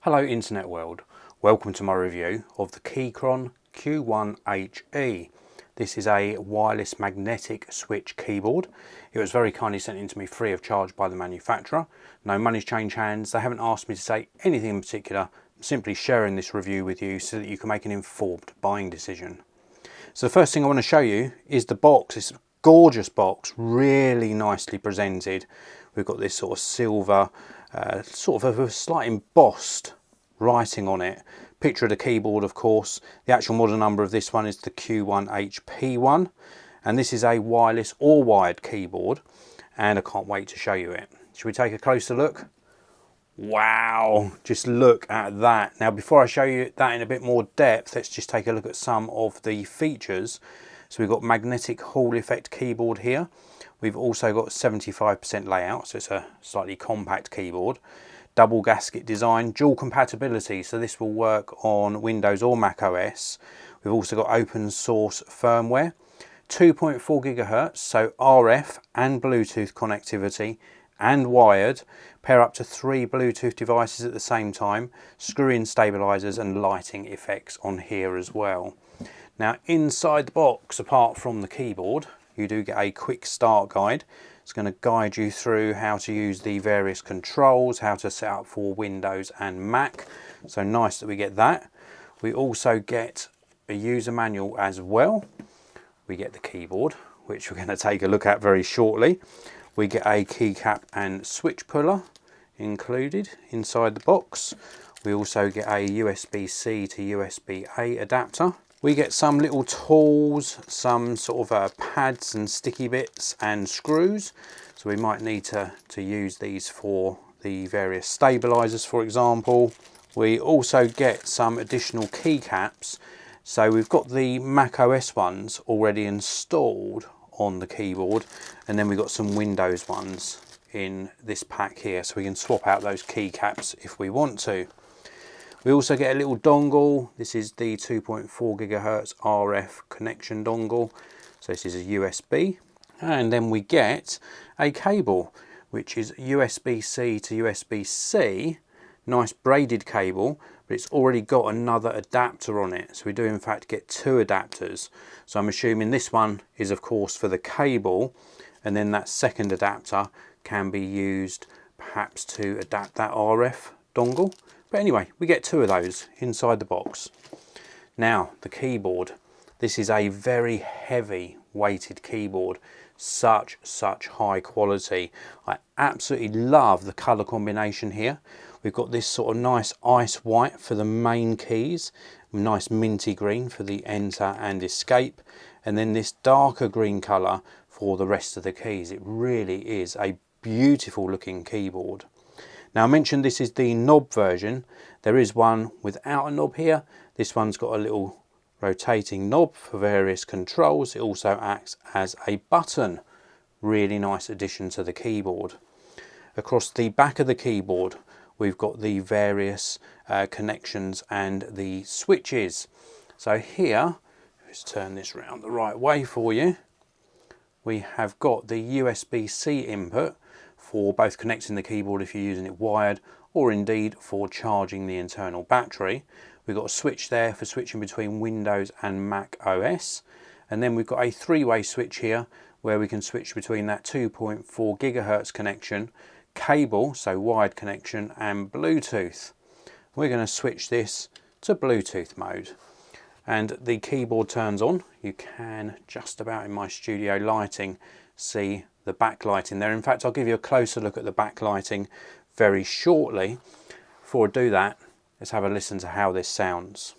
Hello internet world, welcome to my review of the Keychron Q1HE. This is a wireless magnetic switch keyboard. It was very kindly sent in to me free of charge by the manufacturer. No money's changed hands, they haven't asked me to say anything in particular. I'm simply sharing this review with you so that you can make an informed buying decision. So the first thing I want to show you is the box. It's a gorgeous box, really nicely presented. We've got this sort of silver, sort of a slight embossed writing on it. Picture of the keyboard, of course. The actual model number of this one is the Q1HP1, and this is a wireless or wired keyboard, and I can't wait to show you it. Should we take a closer look? Wow, just look at that. Now before I show you that in a bit more depth, let's just take a look at some of the features. So we've got magnetic Hall Effect keyboard here. We've also got 75% layout, so it's a slightly compact keyboard. Double gasket design, dual compatibility, so this will work on Windows or Mac OS. We've also got open source firmware. 2.4 gigahertz, so RF and Bluetooth connectivity, and wired. Pair up to 3 Bluetooth devices at the same time. Screw-in stabilizers and lighting effects on here as well. Now inside the box, apart from the keyboard, you do get a quick start guide. It's going to guide you through how to use the various controls, how to set up for Windows and Mac. So nice that we get that. We also get a user manual as well. We get the keyboard, which we're going to take a look at very shortly. We get a keycap and switch puller included inside the box. We also get a USB-C to USB-A adapter. We get some little tools, some sort of pads and sticky bits and screws. So we might need to use these for the various stabilizers, for example. We also get some additional keycaps. So we've got the Mac OS ones already installed on the keyboard, and then we've got some Windows ones in this pack here, so we can swap out those keycaps if we want to. We also get a little dongle. This is the 2.4 gigahertz RF connection dongle. So this is a USB. And then we get a cable, which is USB-C to USB-C. Nice braided cable, but it's already got another adapter on it. So we do in fact get two adapters. So I'm assuming this one is of course for the cable, and then that second adapter can be used perhaps to adapt that RF dongle. But anyway, we get two of those inside the box. Now, the keyboard. This is a very heavy weighted keyboard. Such high quality. I absolutely love the colour combination here. We've got this sort of nice ice white for the main keys. Nice minty green for the enter and escape. And then this darker green colour for the rest of the keys. It really is a beautiful looking keyboard. Now I mentioned this is the knob version. There is one without a knob here. This one's got a little rotating knob for various controls. It also acts as a button. Really nice addition to the keyboard. Across the back of the keyboard we've got the various connections and the switches. So here, let's turn this round the right way for you. We have got the USB-C input for both connecting the keyboard if you're using it wired, or indeed for charging the internal battery. We've got a switch there for switching between Windows and Mac OS. And then we've got a three-way switch here where we can switch between that 2.4 gigahertz connection, cable, so wired connection, and Bluetooth. We're going to switch this to Bluetooth mode. And the keyboard turns on. You can just about in my studio lighting see the backlighting there. In fact, I'll give you a closer look at the backlighting very shortly. Before I do that, let's have a listen to how this sounds.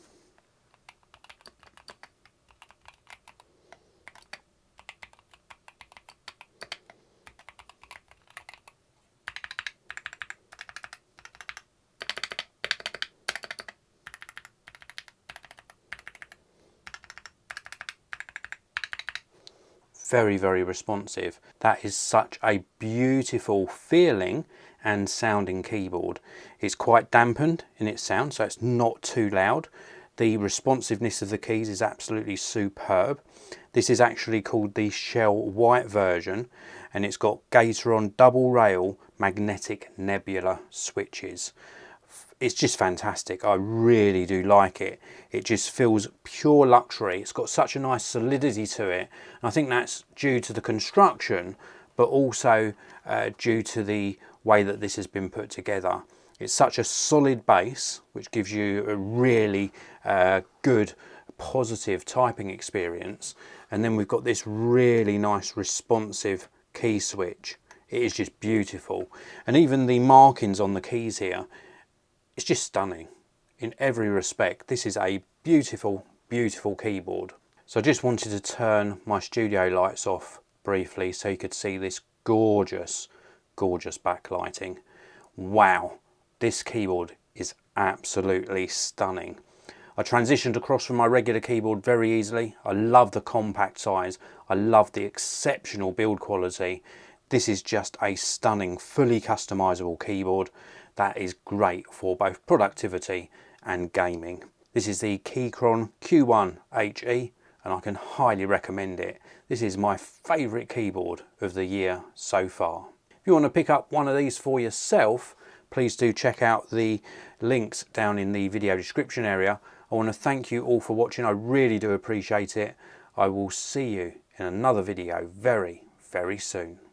Very responsive. That is such a beautiful feeling and sounding keyboard. It's quite dampened in its sound, so it's not too loud. The responsiveness of the keys is absolutely superb. This is actually called the Shell White version, and it's got Gateron double rail magnetic Nebula switches. it's just fantastic. I really do like it. It just feels pure luxury. It's got such a nice solidity to it. And I think that's due to the construction, but also due to the way that this has been put together. It's such a solid base, which gives you a really good positive typing experience. And then we've got this really nice responsive key switch. It is just beautiful. And even the markings on the keys here, it's just stunning in every respect. This is a beautiful, beautiful keyboard. So I just wanted to turn my studio lights off briefly so you could see this gorgeous, gorgeous backlighting. Wow, this keyboard is absolutely stunning. I transitioned across from my regular keyboard very easily. I love the compact size. I love the exceptional build quality. This is just a stunning, fully customizable keyboard that is great for both productivity and gaming. This is the Keychron Q1 HE, and I can highly recommend it. This is my favourite keyboard of the year so far. If you want to pick up one of these for yourself, please do check out the links down in the video description area. I want to thank you all for watching. I really do appreciate it. I will see you in another video very, very soon.